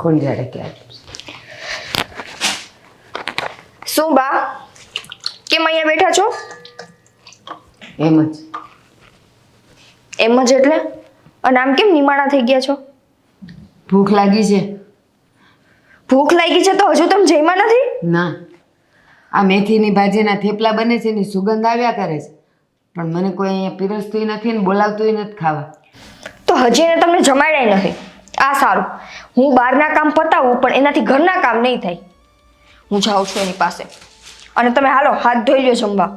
કોણ જાણે ક્યાં શું બા કેમ અહીંયા બેઠા છો? એમ જ. એમ જ એટલે? અને આમ કેમ નિમાણા થઈ ગયા છો? ભૂખ લાગી છે. ભૂખ લાગી છે તો હજુ તમે જમ્યા નથી? ના, આ મેથીની ભાજીના થેપલા બને છે એની સુગંધ આવ્યા કરે છે, પણ મને કોઈ અહીંયા પીરસતું નથી ને બોલાવતું નથી ખાવા. તો હજી એને તમને જમાડ્યા નથી. આ સારું, હું બહારના કામ પતાવું પણ એનાથી ઘરના કામ નહીં થાય. હું જાઉં છું એની પાસે. અને તમે હાલો હાથ ધોઈ લો જમવા.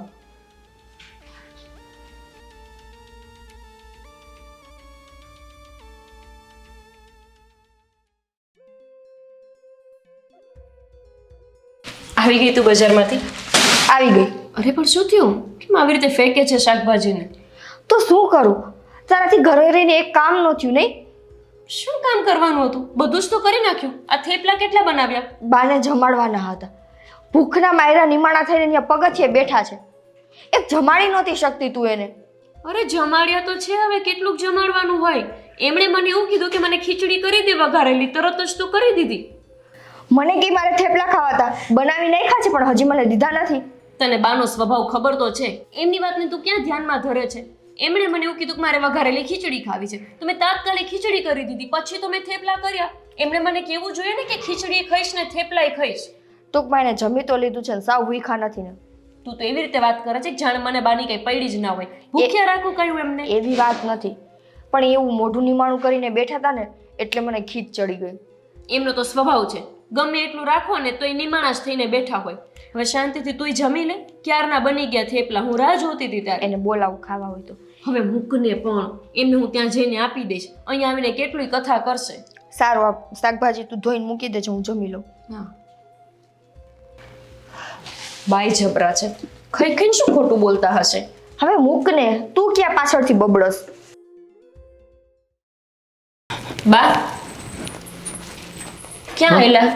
આવી ગઈ તું બજારમાંથી? આવી ગઈ. અરે પણ શું થયું? કેમ આવી રીતે ફેંકે છે શાકભાજીને? તો શું કરું? તારાથી ઘરે રહીને એક કામ ન થયું નહીં? શું કામ કરવાનું હતું? બધું જ તો કરી નાખ્યું. આ થેપલા કેટલા બનાવ્યા? બાને જમાડવાના હતા. ભૂખના માયરા નિમાણા થઈને અહીંયા પગથિયે બેઠા છે. એક જમાડી નહોતી શકતી તું એને. અરે જમાડ્યા તો છે, હવે કેટલુંક જમાડવાનું હોય? એમણે મને એવું કીધું કે મને ખીચડી કરી દે વઘારેલી, તરત જ તો કરી દીધી. મને કે મારે થેપલા ખાવા હતા, બનાવી નાખ્યા છે પણ હજી મને દીધા નથી. તને બાનો સ્વભાવ ખબર તો છે. એમની વાતને તું ક્યાં ધ્યાનમાં ધરે છે? એમણે મને એવું કીધું કે મારે વઘારેલી ખીચડી ખાવી છે, તો મેં તાત્કાલિક ખીચડી કરી દીધી. પછી તો મેં થેપલા કર્યા. એમણે મને કેવું જોઈએ ને કે ખીચડી ખાઈશ ને થેપલાય ખાઈશ. ટૂંકમાં એને જમી તો લીધું છે ને સાવ ભૂખા નથી ને. તું તો એવી રીતે વાત કરે છે કે જાણે મને બાની કઈ પડી જ ના હોય. ભૂખ્યા રાખું કયું એમને? એવી વાત નથી, પણ એવું મોઢું નિમાણું કરીને બેઠા હતા ને એટલે મને ખીચ ચડી ગઈ. એમનો તો સ્વભાવ છે, ગમે એટલું રાખો ને તો એ નિમાણા જ થઈને બેઠા હોય. હવે શાંતિથી તુંય જમી લે. ક્યારના બની ગયા થેપલા, હું રાહ જોતી હતી તારે. એને બોલાવું ખાવા હોય તો. હવે મૂકને પણ એમને હું ત્યાં જઈને આપી દઈશ. અહીંયા આવીને કેટલું કથા કરશે. સારું, આ શાકભાજી તું ધોઈને મૂકી દેજો, હું જમી લઉં. હા, બાઈ જબરા છે. ખાઈ ખાઈને શું ખોટું બોલતા હશે? હવે મૂકને, તું ક્યાં પાછળથી બબડસ? બા ક્યાં આયલા?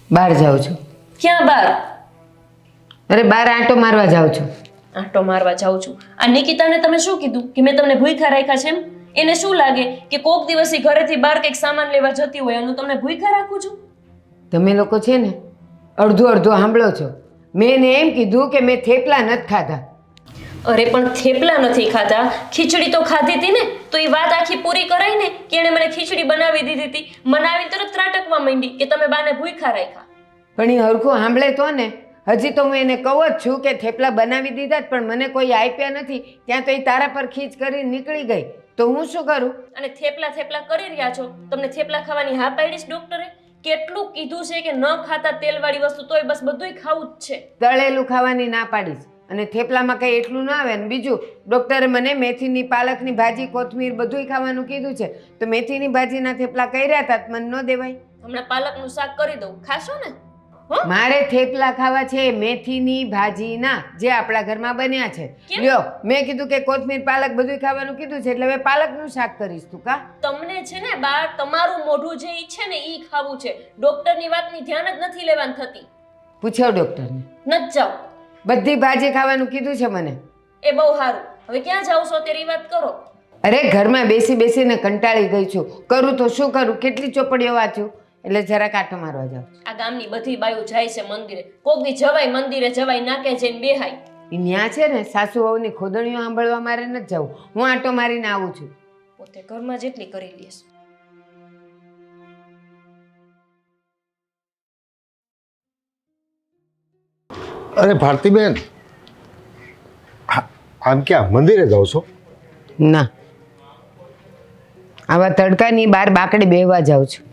બહાર જાઉં છું. ક્યાં બાર? અરે બહાર આંટો મારવા જાઉં છું. આંટો મારવા જાઉં છું. આ નિકિતાને તમે શું કીધું કે મેં તમને ભૂખ્યા રાખ્યા છે એમ? એને શું લાગે કે કોક દિવસ ઈ ઘરેથી બહાર કંઈક સામાન લેવા જતી હોય અને હું તમને ભૂખ્યા રાખું છું? તમે લોકો છે ને અડધું અડધું સાંભળો છો. મેં એને એમ કીધું કે મેં થેપલા નથી ખાધા. અરે પણ થેપલા નથી ખાધા, ખીચડી તો ખાધી હતી ને. તો એ વાત આખી પૂરી કરાય ને કે એણે મને ખીચડી બનાવી દીધી હતી. મનાવી તરત ત્રાટકવા માંડી કે તમે બાને ભૂખ્યા રાખ્યા. પણ એ હરખું સાંભળે તો ને. હજી તો હું એને કહું જ છું કે થેપલા બનાવી દીધા જ, પણ મને કોઈ આપ્યા નથી. ત્યાં તો એ તારા પર ખીચ કરીને નીકળી ગઈ, તો હું શું કરું? અને થેપલા થેપલા કરી રહ્યા છો. તમને થેપલા ખાવાની હા પાડી છે ડોક્ટરે? કેટલું કીધું છે કે ન ખાતા તેલવાળી વસ્તુ, તોય બસ બધુંય ખાવું જ છે. તળેલું ખાવાની ના પાડીશ, અને થેપલામાં કંઈ એટલું ના આવે. ને બીજું, ડૉક્ટરે મને મેથીની પાલકની ભાજી કોથમીર બધુંય ખાવાનું કીધું છે, તો મેથીની ભાજીના થેપલા કર્યા હતા, મને ન દેવાય? હમણાં પાલકનું શાક કરી દઉં, ખાશો ને? મારે થેપલા ખાવા છે મેથીની ભાજીના, જે આપણા ઘરમાં બન્યા છે. લ્યો, મેં કીધું કે કોથમીર પાલક બધું ખાવાનું કીધું છે, એટલે હવે પાલકનું શાક કરીશ. તું કા તમને છે ને બા તમારું મોઢું જે ઈ છે ને ઈ ખાવું છે. ડોક્ટરની વાતની ધ્યાન જ નથી લેવાની થતી. પૂછ્યો ડૉક્ટરને? નત જાવ. બધી ભાજી ખાવાનું કીધું છે મને. એ બહુ સારું. હવે ક્યાં જાવ છો તેરી વાત કરો. અરે ઘરમાં બેસી બેસીને કંટાળી ગઈ છું. કરું તો શું કરું? કેટલી ચોપડીઓ વાંચ્યું, એટલે જરા કાંટો મારવા જાઉં. આ ગામની બધી બાયું જાય છે મંદિરે. કોક દી જવાય મંદિરે, જવાય નાકે જઈને બેહાય. એ ન્યા છે ને સાસુ વહુની ખોદણીઓ સાંભળવા મારે નથી જવું. હું આંટો મારીને આવું છું. પોતે ઘરમાં જેટલી કરી લેશ. અરે ભારતીબેન, આમ ક્યાં મંદિરે જાઓ છો? ના, આવા તડકાની બહાર બાકડે બેહવા જાઉં છું.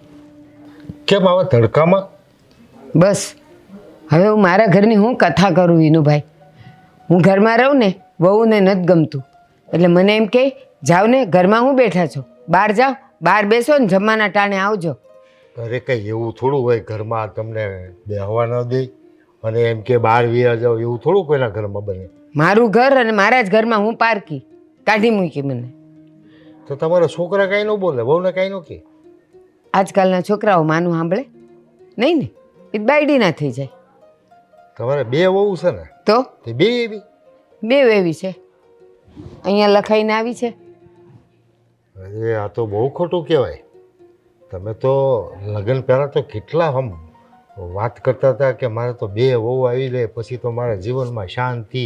કેમ આવા તડકામાં? બસ હવે હું મારા ઘરની હું કથા કરું વિનુભાઈ. હું ઘરમાં રહું ને, વહુને નથી ગમતું, એટલે મને એમ કે જાઓ ને, ઘરમાં હું બેઠા છો, બહાર જાઓ, બહાર બેસો ને જમવાના ટાણે આવજો. અરે કંઈ એવું થોડું હોય, ઘરમાં તમને બેહવા ન દે અને એમ કે બહાર વ્યા જાઓ, એવું થોડું કોઈના ઘરમાં બને? મારું ઘર અને મારા જ ઘરમાં હું પારકી કાઢી મૂકી મને. તો તમારા છોકરા કાંઈ ન બોલે, વહુને કાંઈ ન કે? આજકાલના છોકરાઓ માનું સાંભળે નહીં ને, એ બાયડી ના થઈ જાય. તમારે બે વહુ છે ને? તો તે બે એવી? બે એવી છે, અહીંયા લખાઈને આવી છે. અરે આ તો બહુ ખોટું કહેવાય. તમે તો લગ્ન પહેલાં તો કેટલા વાત કરતા હતા કે મારે તો 2 વહુ આવી લે પછી તો મારા જીવનમાં શાંતિ.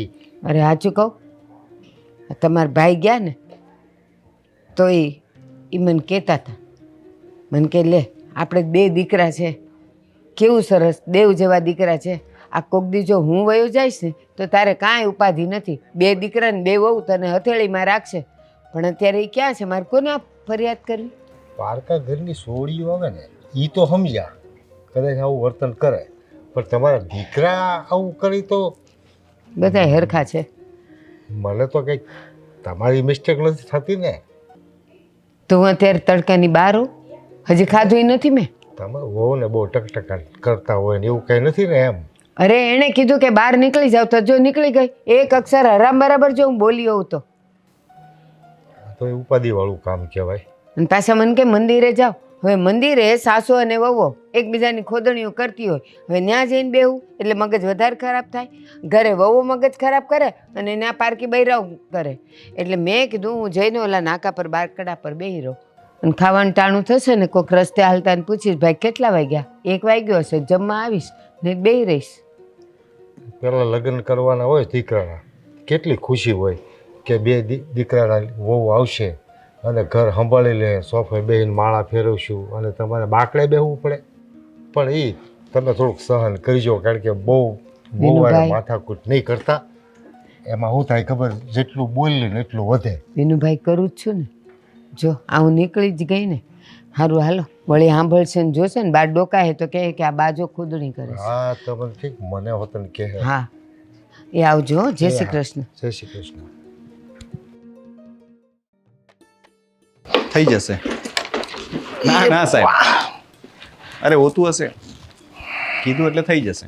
અરે સાચું કહું, તમારા ભાઈ ગયા ને તો એ મને કહેતા હતા, મને કે લે આપણે 2 દીકરા છે, કેવું સરસ દેવ જેવા દીકરા છે. આ કોક દી જો હું વયો જઈશ ને તો તારે કાંઈ ઉપાધિ નથી, 2 દીકરા ને 2 વહુ તને હથેળીમાં રાખશે. પણ અત્યારે એ ક્યાં છે, મારે કોને આ ફરિયાદ કરવી? પારકા ઘરની સોળીઓ આવે ને એ તો સમજ્યા કદાચ આવું વર્તન કરે, પણ તમારા દીકરા આવું કરી તો બધાય હરખા છે. મને તો કંઈક તમારી મિસ્ટેક નથી થતી ને? તો હું અત્યારે તડકાની બહાર હોઉં, હજી ખાધું નથી મેં. તમે વહુને બહુ ટકટકા કરતા હોય ને એવું કંઈ નથી ને એમ? અરે એણે કીધું કે બહાર નીકળી જાવ તો જો નીકળી ગઈ, એક અક્ષર હરામ બરાબર જો હું બોલી હોઉં તો એ ઉપાધિવાળું કામ કહેવાય. અને પાછા મને કે મંદિરે જાઓ. હવે મંદિરે સાસુ અને વહુઓ એકબીજાની ખોદણીઓ કરતી હોય, હવે ત્યાં જઈને બેહવું એટલે મગજ વધારે ખરાબ થાય. ઘરે વહુ મગજ ખરાબ કરે અને ત્યાં પારકી બૈરાવ કરે. એટલે મેં કીધું હું જઈને ઓલા નાકા પર બારકડા પર બેહી રહું અને ખાવાનું ટાણું થશે ને કોઈક રસ્તે હાલતા ને પૂછીશ ભાઈ કેટલા વાગ્યા, 1 વાગ્યો હશે, જમવા આવીશ ને બેહી રહીશ. પહેલાં લગ્ન કરવાના હોય દીકરાના, કેટલી ખુશી હોય કે 2 દીકરાના વહુ આવશે અને ઘર સંભાળી લે, સોફે બેહીને માળા ફેરવશું અને તમારે બાકડે બેહવું પડે. પણ એ તમે થોડુંક સહન કરજો, કારણ કે બહુ વિનુભાઈ. માથાકૂટ નહીં કરતા. એમાં શું થાય ખબર, જેટલું બોલીએ ને એટલું વધે. વિનુભાઈ કરું જ છું ને. જો આ હું નીકળી જ ગઈ ને, સારું હાલો વળી સાંભળશે ને જોશે ને બાર ડોકાય તો કહે કે આ બાજો ખોદણી કરે છે. હા તમને ઠીક, મને હોતન કહે. હા એ આવજો હો. જય શ્રી કૃષ્ણ. જય શ્રી કૃષ્ણ. થઈ જશે. ના ના સાહેબ, અરે હોતું હશે, કીધું એટલે થઈ જશે.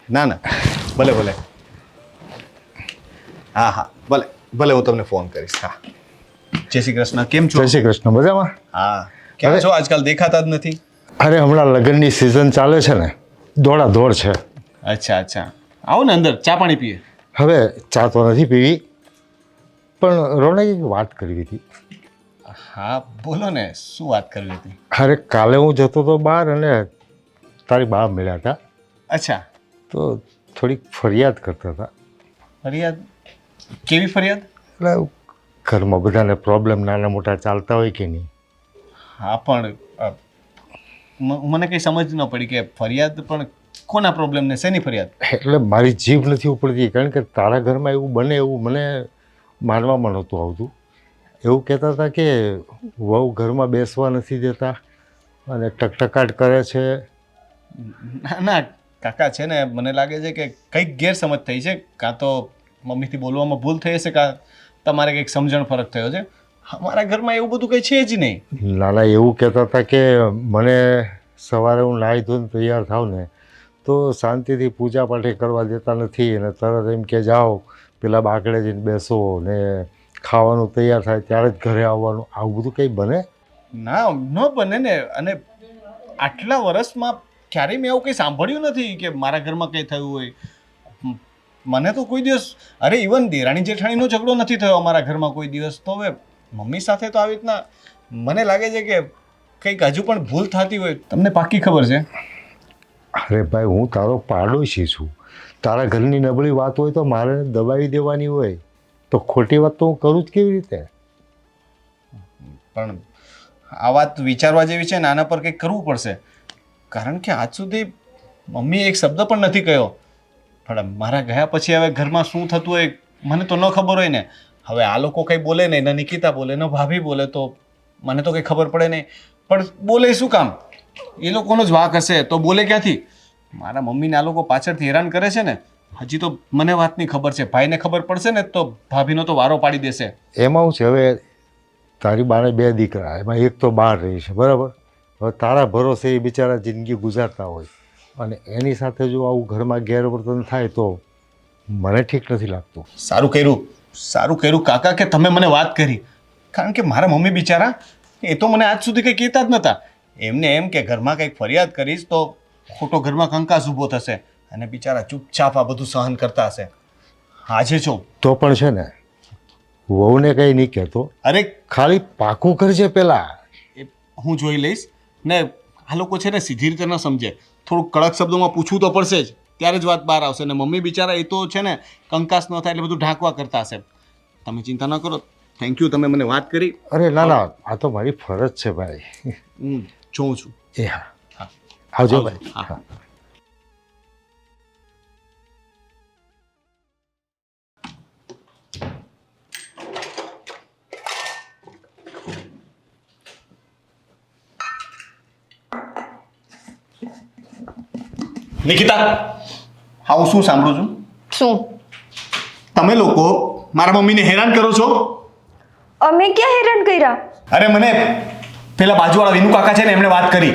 ના ના ભલે ભલે, હા હા ભલે ભલે, હું તમને ફોન કરીશ. હા જય શ્રી કૃષ્ણ, કેમ છો? જય શ્રી કૃષ્ણ. મજામાં? હા કેમ છો? આજકાલ દેખાતા જ નથી. અરે હમણાં લગ્નની સિઝન ચાલે છે ને, દોડા દોડ છે. અચ્છા અચ્છા, આવો ને અંદર, ચા પાણી પીએ. હવે ચા તો નથી પીવી, પણ રોનક એક વાત કરવી હતી. હા બોલો ને, શું વાત કરવી હતી? અરે કાલે હું જતો હતો બહાર અને તારી બા મળ્યા હતા, અચ્છા, તો થોડીક ફરિયાદ કરતા હતા. ફરિયાદ? કેવી ફરિયાદ? એટલે ઘરમાં બધાને પ્રોબ્લેમ નાના મોટા ચાલતા હોય કે નહીં? હા પણ મને કંઈ સમજ ન પડી કે ફરિયાદ પણ કોના પ્રોબ્લેમ ને શેની ફરિયાદ? એટલે મારી જીભ નથી ઉપડતી, કારણ કે તારા ઘરમાં એવું બને એવું મને માનવામાં નહોતું આવતું. એવું કહેતા હતા કે વહુ ઘરમાં બેસવા નથી દેતા અને ટકટકાટ કરે છે. ના ના કાકા, છે ને મને લાગે છે કે કંઈક ગેરસમજ થઈ છે, કાં તો મમ્મીથી બોલવામાં ભૂલ થઈ હશે, કાં તમારે કંઈક સમજણ ફરક થયો છે. અમારા ઘરમાં એવું બધું કંઈ છે જ નહીં. નાના એવું કહેતા હતા કે મને સવારે હું નાહી ધોઈને તૈયાર થાવ ને તો શાંતિથી પૂજા પાઠ કરવા દેતા નથી, અને તરત એમ કે જાઓ પેલા બાકડે જઈને બેસો ને ખાવાનું તૈયાર થાય ત્યારે જ ઘરે આવવાનું. આવું બધું કંઈ બને? ના ન બને ને. અને આટલા વર્ષમાં ક્યારેય મેં એવું કંઈ સાંભળ્યું નથી કે મારા ઘરમાં કંઈ થયું હોય. મને તો કોઈ દિવસ, અરે ઇવન દેરાણી જેઠાણીનો ઝઘડો નથી થયો અમારા ઘરમાં કોઈ દિવસ. તો હવે મમ્મી સાથે તો આવી રીતના મને લાગે છે કે કંઈક હજુ પણ ભૂલ થતી હોય. તમને પાક્કી ખબર છે? અરે ભાઈ, હું તારો પાડોશી છું. તારા ઘરની નબળી વાત હોય તો મારે દબાવી દેવાની હોય, તો ખોટી વાત તો હું કરું જ કેવી રીતે? પણ આ વાત વિચારવા જેવી છે ને, આના પર કંઈક કરવું પડશે. કારણ કે આજ સુધી મમ્મીએ એક શબ્દ પણ નથી કહ્યો. પણ મારા ગયા પછી હવે ઘરમાં શું થતું હોય મને તો ન ખબર હોય ને. હવે આ લોકો કંઈ બોલે નહીં, ન નિકિતા બોલે, ન ભાભી બોલે, તો મને તો કંઈ ખબર પડે નહીં. પણ બોલે શું કામ? એ લોકોનો જ વાંક હશે તો બોલે ક્યાંથી? મારા મમ્મીને આ લોકો પાછળથી હેરાન કરે છે ને. હજી તો મને વાતની ખબર છે, ભાઈને ખબર પડશે ને તો ભાભીનો તો વારો પાડી દેશે. એમાં હું છે, હવે તારી બાને 2 દીકરા, એમાં એક તો બહાર રહી છે, બરાબર? હવે તારા ભરોસે એ બિચારા જિંદગી ગુજારતા હોય અને એની સાથે જો આવું ઘરમાં ગેરવર્તન થાય તો મને ઠીક નથી લાગતું. સારું કર્યું કાકા કે તમે મને વાત કરી. કારણ કે મારા મમ્મી બિચારા એ તો મને આજ સુધી કંઈ કહેતા જ નહોતા. એમને એમ કે ઘરમાં કંઈક ફરિયાદ કરીશ તો ખોટો ઘરમાં કંકાસ ઊભો થશે, અને બિચારા ચૂપચાપ આ બધું સહન કરતા હશે. આજે છો તો પણ છે ને, વહુને કંઈ નહીં કહેતો. અરે ખાલી પાકું કરજે પહેલાં. એ હું જોઈ લઈશ. ને આ લોકો છે ને સીધી રીતે ન સમજે, થોડુંક કડક શબ્દોમાં પૂછવું તો પડશે જ, ત્યારે જ વાત બહાર આવશે. ને મમ્મી બિચારા એ તો છે ને કંકાસ ન થાય એટલે બધું ઢાંકવા કરતા હશે. તમે ચિંતા ન કરો. થેન્ક યુ, તમે મને વાત કરી. અરે ના ના, આ તો મારી ફરજ છે ભાઈ. હું જોઉં છું. એ હા, આવજો ભાઈ. હા. નિકિતા, હા હું શું સાંભળું છું? શું? તમે લોકો મારા મમ્મીને હેરાન કરો છો. અમે ક્યાં હેરાન કર્યા? અરે મને પેલા બાજુવાળા વિનુ કાકા છે ને એમણે વાત કરી.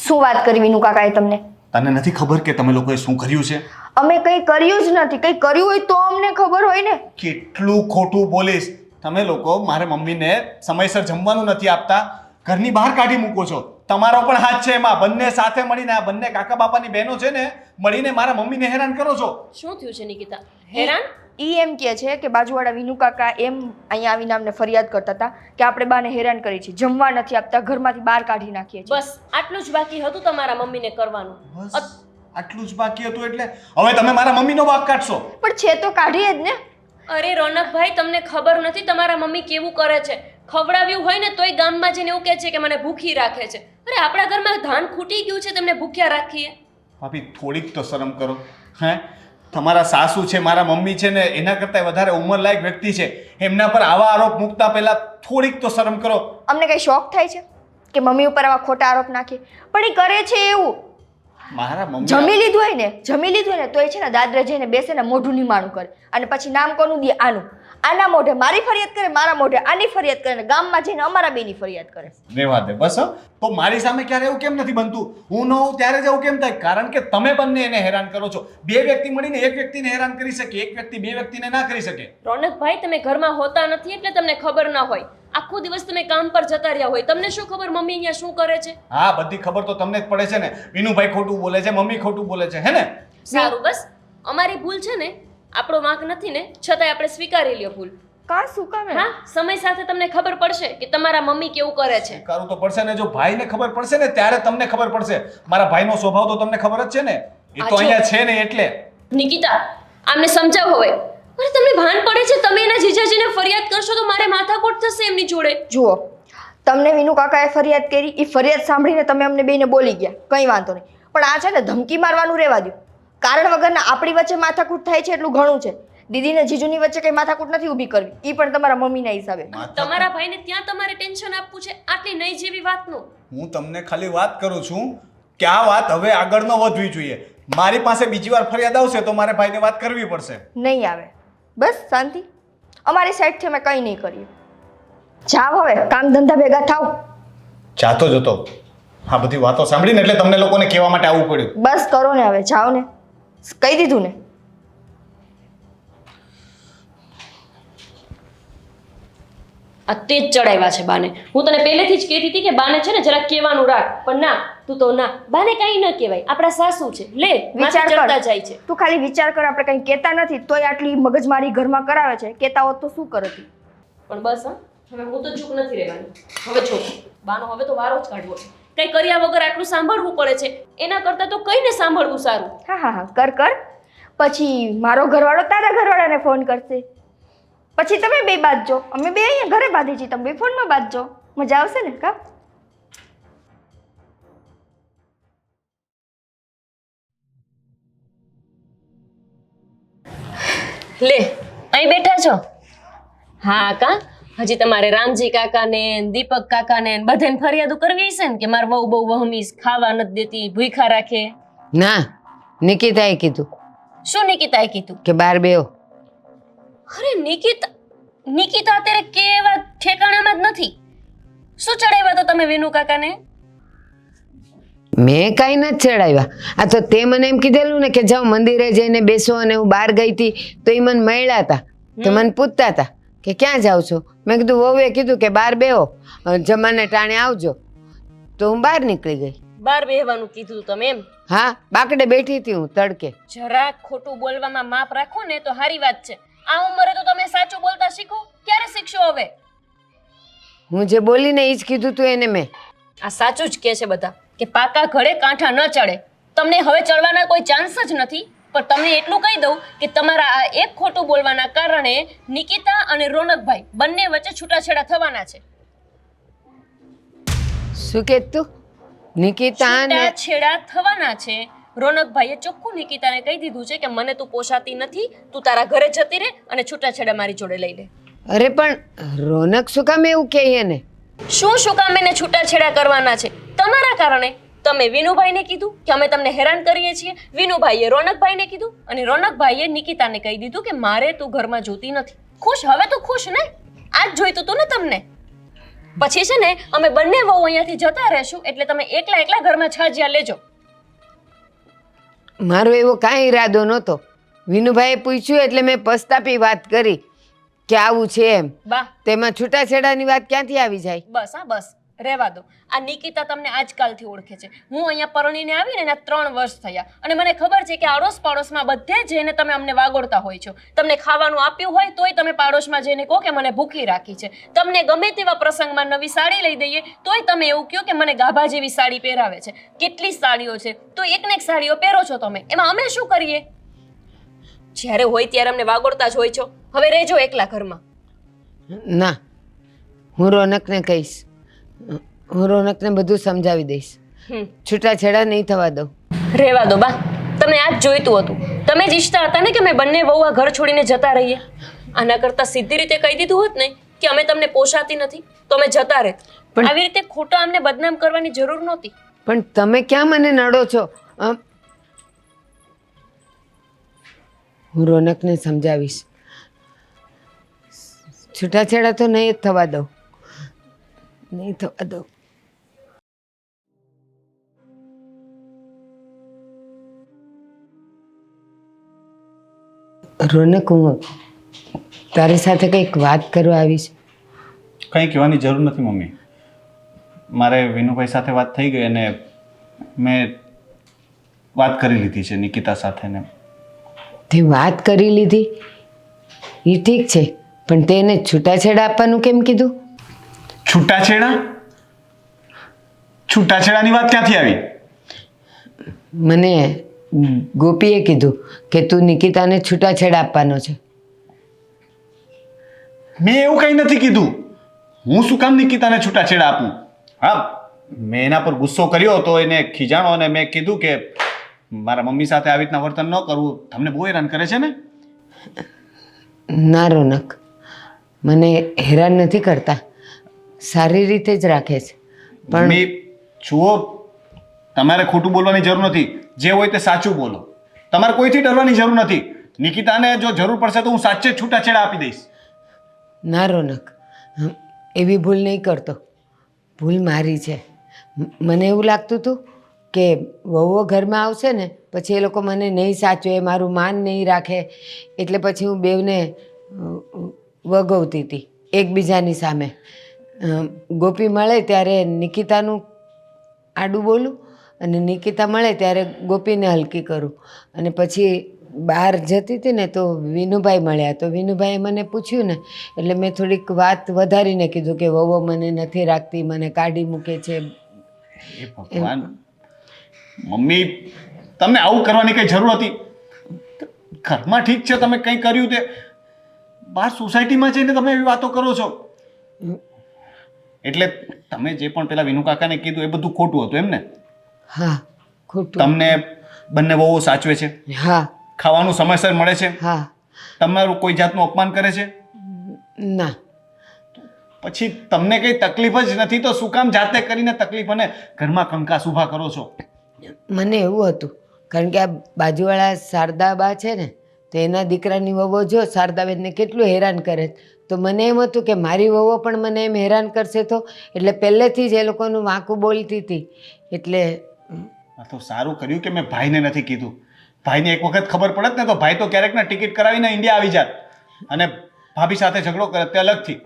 શું વાત કરી વિનુ કાકાએ તમને? તને નથી ખબર કે તમે લોકોએ શું કર્યું છે? અમે કંઈ કર્યું જ નથી. કંઈ કર્યું હોય તો અમને ખબર હોય ને. કેટલું ખોટું બોલીશ. તમે લોકો મારા મમ્મીને સમયસર જમવાનું નથી આપતા, ઘરની બહાર કાઢી મૂકો છો. તમારો પણ હાથ છે એમાં. બંને સાથે મળીને, આ બંને કાકા બાપાની બહેનો છે ને, મળીને મારા મમ્મીને હેરાન કરો છો. શું થયું છે નિકિતા? હેરાન? ઈ એમ કહે છે કે બાજુવાળા વિનુ કાકા એમ અહીંયા આવીને અમને ફરિયાદ કરતા હતા કે આપણે બાને હેરાન કરી છે, જમવા નથી આપતા, ઘરમાંથી બહાર કાઢી નાખીએ છીએ. બસ આટલું જ બાકી હતું તમારા મમ્મીને કરવાનું. બસ આટલું જ બાકી હતું એટલે હવે તમે મારા મમ્મીનો વાંક કાઢશો. પણ છે તો કાઢીએ જ ને. અરે રોનકભાઈ, તમને ખબર નથી તમારા મમ્મી કેવું કરે છે. ખવડાવ્યું હોય ને તોય ગામમાં જઈને એવું કહે છે કે મને ભૂખી રાખે છે. અરે આપણા ઘરમાં ધાન ખૂટી ગયું છે, તમને ભૂખ્યા રાખીએ. ભાભી થોડીક તો શરમ કરો. હે, તમારા સાસુ છે, મારા મમ્મી છે ને, એના કરતાં વધારે ઉંમરલાયક વ્યક્તિ છે, એમના પર આવા આરોપ મૂકતા પહેલા થોડીક તો શરમ કરો. અમને કઈ શોખ થાય છે કે મમ્મી ઉપર આવા ખોટા આરોપ નાખીએ? પણ એ કરે છે એવું. મારા મમ્મી જમી લીધું હોય ને તો એ છે ને દાદરે જઈને બેસે ને મોઢું નિમાણું કરે અને પછી નામ કોનું દે? આનું. આના મોઢે મારી ફરિયાદ કરે, મારા મોઢે આની ફરિયાદ કરે, ને ગામમાં જઈને અમારા બેની ફરિયાદ કરે. રેવા દે બસ. તો મારી સામે ક્યારે એવું કેમ નથી બનતું? હું ન હોઉં ત્યારે જ એવું કેમ થાય? કારણ કે તમે બંને એને હેરાન કરો છો. બે વ્યક્તિ મળીને એક વ્યક્તિને હેરાન કરી શકે, એક વ્યક્તિ બે વ્યક્તિને ના કરી શકે. રોનકભાઈ, તમે ઘરમાં હોતા નથી એટલે તમને ખબર ના હોય. આખો દિવસ તમે કામ પર જતા રહ્યા હોય, તમને શું ખબર મમ્મી અહીંયા શું કરે છે? હા, બધી ખબર તો તમને જ પડે છે ને. વિનુભાઈ ખોટું બોલે છે, મમ્મી ખોટું બોલે છે, હે ને? સારું, બસ અમારી ભૂલ છે ને, આપણો વાંક નથી ને, છતાંય આપણે સ્વીકારી લ્યો ભૂલ. કા શું કામે? હા, સમય સાથે તમને ખબર પડશે કે તમારા મમ્મી કેવું કરે છે. કરવું તો પડશે ને. જો ભાઈને ખબર પડશે ને ત્યારે તમને ખબર પડશે. મારા ભાઈનો સ્વભાવ તો તમને ખબર જ છે ને. એ તો અહીંયા છે ને એટલે. નિકિતા, આમને સમજાવ હવે. અરે તમને ભાન પડે છે? તમે એના જીજાજીને ફરિયાદ કરશો તો મારે માથાકૂટ થશે એમની જોડે. જુઓ, તમને વિનુ કાકાએ ફરિયાદ કરી, એ ફરિયાદ સાંભળીને તમે અમને બેને બોલી ગયા, કંઈ વાંધો નહીં. પણ આ છે ને ધમકી મારવાનું રહેવા દો. કારણ વગરના આપણી વચ્ચે માથાકૂટ થાય છે એટલું ઘણું છે. દીદીને જીજુની વચ્ચે કઈ માથાકૂટ નથી ઊભી કરવી, એ પણ તમારા મમ્મીના હિસાબે. તમારા ભાઈને ત્યાં તમારે ટેન્શન આપવું છે આટલી નહીં જેવી વાતનું? હું તમને ખાલી વાત કરું છું કે આ વાત હવે આગળ ન વધવી જોઈએ. મારી પાસે બીજી વાર ફરિયાદ આવશે તો મારે ભાઈને વાત કરવી પડશે. નહીં આવે. બસ શાંતિ. અમારી સાઈડથી અમે કંઈ નહીં કરીએ. જાઓ હવે, કામ ધંધા ભેગા થાવ. જાતો જતો આ બધી વાતો સાંભળીને એટલે તમને લોકોને કહેવા માટે આવવું પડ્યું. બસ કરો ને હવે, જાઓ ને. કહી દીધું ને. આ તે જ ચડાવ્યા છે બાને. હું તને પહેલેથી જ કહેતી હતી કે બાને છે ને જરા કહેવાનું રાખ, પણ ના, તું તો ના. બાને કાંઈ ન કહેવાય, આપણા સાસુ છે. લે, વિચાર ચડતા કર. જાય છે. તું ખાલી વિચાર કર, આપણે કંઈ કહેતા નથી તોય આટલી મગજમારી ઘરમાં કરાવે છે. કહેતા હોત તો શું કરતી? પણ બસ હા, હવે હું તો ચૂપ નથી રહેવાની. હવે જો બાનો હવે તો વારો જ કાઢવો છે. કંઈ કર્યા વગર આટલું સાંભળવું પડે છે, એના કરતાં તો કઈને સાંભળવું સારું. હા, કર. પછી મારો ઘરવાળો તારા ઘરવાળાને ફોન કરશે, પછી તમે બે બાજજો. અમે બે અહીંયા ઘરે બાંધી છીએ, તમે બે ફોનમાં બાંધજો. મજા આવશે ને? કા લે, અહીં બેઠા છો? હા કા, હજી તમારે રામજી કાકાને, દીપક કાકાને બધાને ફરિયાદો કરવી છે ને કે મારે વહુ બહુ વહમીશ, ખાવા નથી દેતી, ભૂખ્યા રાખે. ના, નિકિતાએ કીધું. શું નિકિતાએ કીધું? કે બાર બેહો. અરે નિકિતા અત્યારે કેવા ઠેકાણામાં જ નથી. શું ચડાવ્યા તો તમે વિનુ કાકાને? મેં કાંઈ નથી ચડાવ્યા. આ તો તે મને એમ કીધેલું ને કે જાઓ મંદિરે જઈને બેસો, અને હું બહાર ગઈ હતી તો એ મને મળ્યા હતા. તો મને પૂછતા હતા કે ક્યાં જાઉં છો? મેં કીધું વહુએ કીધું કે બહાર બેહો, જમાને ટાણે આવજો. તો હું બહાર નીકળી ગઈ. બહાર બેહવાનું કીધું તમે એમ? હા, બાકડે બેઠી હતી હું તડકે. જરાક ખોટું બોલવામાં માપ રાખો ને તો સારી વાત છે. આ ઉંમરે તો તમે સાચું બોલતા શીખો. ક્યારે શીખશો હવે? હું જે બોલીને એ જ કીધું તું એને મેં. આ સાચું જ કહે છે બધા કે પાકા ઘરે કાંઠા ન ચડે. તમને હવે ચડવાના કોઈ ચાન્સ જ નથી. પણ તમને એટલું કહી દઉં કે તમારા આ એક ખોટું બોલવાના કારણે નિકિતા અને રોનકભાઈ બંને વચ્ચે છૂટાછેડા થવાના છે. શું કે તું નિકિતા ને છૂટાછેડા થવાના છે. રોનકભાઈએ ચોખ્ખું નિકિતાને કહી દીધું છે કે મને તું પોસાતી નથી, તું તારા ઘરે જતી રહે અને છૂટાછેડા મારી જોડે લઈ લે. અરે પણ રોનક શું કામ એવું કહે ને? શું કામ એને છૂટાછેડા કરવાના છે? તમારા કારણે. તમે વિનુભાઈને કીધું કે અમે તમને હેરાન કરીએ છીએ, વિનુભાઈએ રોનકભાઈને કીધું અને રોનકભાઈએ નિકિતાને કહી દીધું કે મારે તું ઘરમાં જોતી નથી. ખુશ? હવે તો ખુશ ને? આજ જોઈતું તું ને તમને. પછી છે ને અમે બંને વહુ અહીંયાથી જતા રહેશું એટલે તમે એકલા એકલા ઘરમાં છાજ્યા લેજો. મારો એવો કાંઈ ઈરાદો નહોતો. વિનુભાઈએ પૂછ્યું એટલે મેં પસ્તાપી વાત કરી કે આવું છે એમ. બા તેમાં છૂટાછેડાની વાત ક્યાંથી આવી જાય? બસ હા બસ રહેવા દો. આ નિકિતા તમને આજકાલથી ઓળખે છે. હું અહીંયા પરણીને આવીને એના 3 વર્ષ થયા અને મને ખબર છે કે આડોશ પાડોશમાં બધે જઈને તમે અમને વાગોળતા હોય છો. તમને ખાવાનું આપ્યું હોય તોય તમે પાડોશમાં જઈને કહો કે મને ભૂખી રાખી છે. તમને ગમે તેવા પ્રસંગમાં નવી સાડી લઈ દઈએ તોય તમે એવું કહો કે મને ગાભા જેવી સાડી પહેરાવે છે. કેટલી સાડીઓ છે તો એકને એક સાડીઓ પહેરો છો તમે, એમાં અમે શું કરીએ? જ્યારે હોય ત્યારે અમને વાગોળતા જ હોય છો. હવે રહેજો એકલા ઘરમાં. ના, હું રોનકને કહીશ. હું રોનકને બધું સમજાવી દઈશ. છૂટાછેડા નહીં થવા દઉં. રહેવા દો બા. તમને આ જ જોઈતું હતું. તમે જ ઈચ્છતા હતા ને કે અમે બંને વહુ આ ઘર છોડીને જતા રહીએ. આના કરતાં સીધી રીતે કહી દીધું હોત ને કે અમે તમને પોસાતી નથી તો અમે જતા રહેત. પણ આવી રીતે ખોટા અમને બદનામ કરવાની જરૂર નહોતી. પણ તમે ક્યાં મને નડો છો? હું રોનકને સમજાવીશ. છૂટાછેડા તો નહીં જ થવા દઉં. નહીં થવા દઉં. રોનક, હું તારી સાથે કંઈક વાત કરવા આવીશ. કંઈ કહેવાની જરૂર નથી મમ્મી. મારે વિનુભાઈ સાથે વાત થઈ ગઈ અને મેં વાત કરી લીધી છે નિકિતા સાથે ને. તે વાત કરી લીધી એ ઠીક છે, પણ તેને છૂટાછેડા આપવાનું કેમ કીધું? છૂટાછેડા? છૂટાછેડાની વાત ક્યાંથી આવી? મને ગોપીએ કીધું કે તું નિકિતાને છૂટાછેડા આપવાનો છે. મેં એવું કંઈ નથી કીધું. હું શું કામ નિકિતાને છૂટાછેડા આપું? હા, મેં એના પર ગુસ્સો કર્યો હતો, એને ખીજાણો અને મેં કીધું કે મારા મમ્મી સાથે આવી રીતના વર્તન ન કરવું, તમને બહુ હેરાન કરે છે ને. ના રોનક, મને હેરાન નથી કરતા, સારી રીતે જ રાખે છે. પણ જુઓ, તમારે ખોટું બોલવાની જરૂર નથી. જે હોય તે સાચું બોલો. તમારે કોઈથી ડરવાની જરૂર નથી. નિકિતાને જો જરૂર પડશે તો હું સાચે જ છૂટાછેડા આપી દઈશ. ના રોનક, એવી ભૂલ નહીં કરતો. ભૂલ મારી છે. મને એવું લાગતું હતું કે વહુઓ ઘરમાં આવશે ને પછી એ લોકો મને નહીં સાચવે, મારું માન નહીં રાખે, એટલે પછી હું બેવને વગોવતી હતી એકબીજાની સામે. ગોપી મળે ત્યારે નિકિતાનું આડું બોલું અને નિકિતા મળે ત્યારે ગોપીને હલકી કરું. અને પછી બહાર જતી હતી ને તો વિનુભાઈ મળ્યા તો વિનુભાઈએ મને પૂછ્યું ને એટલે મેં થોડીક વાત વધારીને કીધું કે વહુઓ મને નથી રાખતી, મને કાઢી મૂકે છે. હે ભગવાન, મમ્મી તમને આવું કરવાની કઈ જરૂર હતી? ઘરમાં ઠીક છે તમે કંઈ કર્યું તે, બહાર સોસાયટીમાં જઈને તમે એવી વાતો કરો છો. એટલે તમે જે પણ પેલા વિનુ કાકાને કીધું એ બધું ખોટું હતું એમ ને? હા, ખોટું. તમને બંને વહુઓ સાચવે છે, હા ખાવાનું સમયસર મળે છે, હા. તમારું કોઈ જાતનું અપમાન કરે છે? ના. પછી તમને કઈ તકલીફ જ નથી તો શું કામ જાતે કરીને તકલીફ અને ઘરમાં કંકાસ ઊભા કરો છો? મને એવું હતું કારણ કે આ બાજુવાળા શારદાબા છે ને તો એના દીકરાની વહુઓ જો શારદાબેનને કેટલું હેરાન કરે, તો મને એમ હતું કે મારી વહુઓ પણ મને એમ હેરાન કરશે તો, એટલે પહેલેથી જ એ લોકોનું વાંકું બોલતી હતી. એટલે આ તો સારું કર્યું કે મેં ભાઈને નથી કીધું. ભાઈને એક વખત ખબર પડત ને તો ભાઈ તો ક્યારેક ના ટિકિટ કરાવીને ઇન્ડિયા આવી જાત અને ભાભી સાથે ઝઘડો કરે તે અલગથી.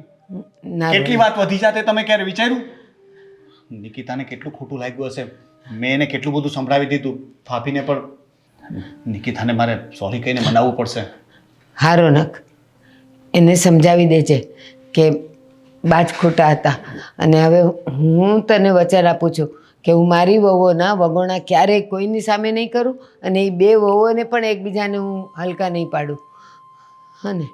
ના કેટલી વાત વધી જાતે તમે ક્યારે વિચાર્યું? નિકિતાને કેટલું ખોટું લાગ્યું હશે. મેં એને કેટલું બધું સંભળાવી દીધું. ભાભીને પણ નિકિતાને મારે સોરી કહીને મનાવવું પડશે. હા રોનક, એને સમજાવી દેજે કે બાજ ખોટા હતા. અને હવે હું તને વચન આપું છું કે હું મારી વહુઓના વગોણા ક્યારેય કોઈની સામે નહીં કરું, અને એ બે વહુઓને પણ એકબીજાને હું હલકા નહીં પાડું. હા ને?